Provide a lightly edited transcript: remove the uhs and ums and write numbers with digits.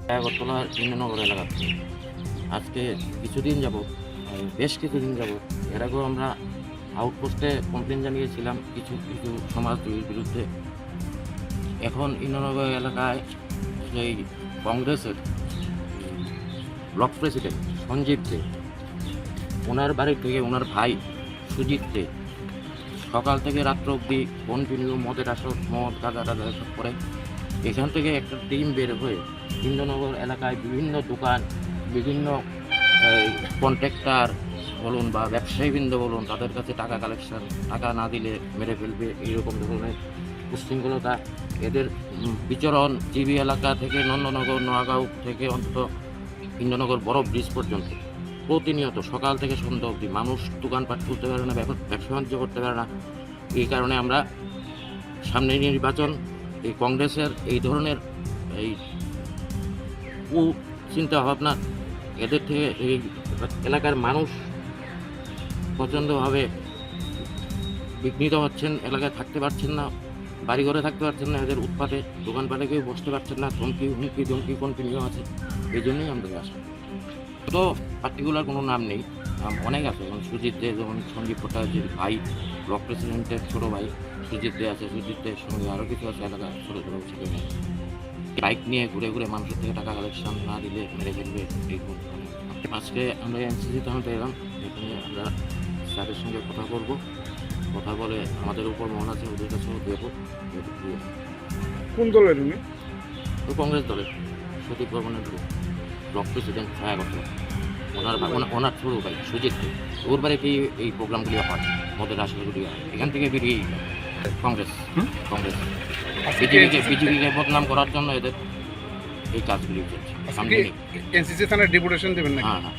আগরতলা ইন্দ্রনগর এলাকাতে আজকে কিছুদিন যাব, বেশ কিছুদিন যাব এর আগেও আমরা আউটপোস্টে কমপ্লেন জানিয়েছিলাম কিছু কিছু সমাজদ্রোহীর বিরুদ্ধে। এখন ইন্দ্রনগর এলাকায় সেই কংগ্রেসের ব্লক প্রেসিডেন্ট সঞ্জীব দে, ওনার বাড়ি থেকে ওনার ভাই সুজিত দে সকাল থেকে রাত্র অবধি কন্টিনিউ মদের আসর, মদ গাঁজা টাজা এসব করে। এখান থেকে একটা টিম বের হয়ে ইন্দ্রনগর এলাকায় বিভিন্ন দোকান, বিভিন্ন কন্ট্রাক্টর বলুন বা ব্যবসায়ীবৃন্দ বলুন, তাদের কাছে টাকা কালেকশন, টাকা না দিলে মেরে ফেলবে, এইরকম ধরনের উচ্ছৃঙ্খলতা। এদের বিচরণ জিবি এলাকা থেকে নন্দনগর, নোয়াগাঁও থেকে অন্তত ইন্দ্রনগর বড় ব্রিজ পর্যন্ত প্রতিনিয়ত সকাল থেকে সন্ধ্যা অবধি মানুষ দোকানপাট খুলতে পারে না, ব্যবসা বাণিজ্য করতে পারে না। এই কারণে আমরা সামনে নির্বাচন, এই কংগ্রেসের এই ধরনের এই চিন্তা ভাবনা, এদের থেকে এই এলাকার মানুষ প্রচণ্ডভাবে বিঘ্নিত হচ্ছেন, এলাকায় থাকতে পারছেন না, বাড়িঘরে থাকতে পারছেন না, এদের উৎপাতে দোকানপাটে কেউ বসতে পারছেন না, হুমকি ধমকি কন্টিনিউ আছে। এই জন্যই আমাদের আসা। তো পার্টিকুলার কোনো নাম নেই, অনেক আছে, যেমন সুজিত দে, যেমন সঞ্জীব ভট্টাচার্যের ভাই, ব্লক প্রেসিডেন্টের ছোটো ভাই সুজিত দে আছে, সুজিত দের সঙ্গে আরও কিছু আছে এলাকা ছোটো ছোটো ছেলে মেয়ে। বাইক নিয়ে ঘুরে ঘুরে মানুষের থেকে টাকা কালেকশন না দিলে মেরে ফেলবে। এইরকম আজকে আমরা এনসিসি থানাতে এলাম, এখানে আমরা স্যারের সঙ্গে কথা বলবো, কথা বলে আমাদের উপর মন আছে ওদের কাছেও দেবো। কোন দলের উনি? তো কংগ্রেস দলের সতীশ বর্মনের ব্লক প্রেসিডেন্ট আগরতলা, ওনার ছোটো ভাই সুজিত দে, ওর বাড়িতেই এই প্রোগ্রামগুলি হয়, মদের আসরগুলি হয়। এখান থেকে বেরিয়ে কংগ্রেস বিজেপিকে বদনাম করার জন্য এদের এই কাজগুলি চলছে। এনসিসি থানার ডেপুটেশন দেবেন না? হ্যাঁ হ্যাঁ।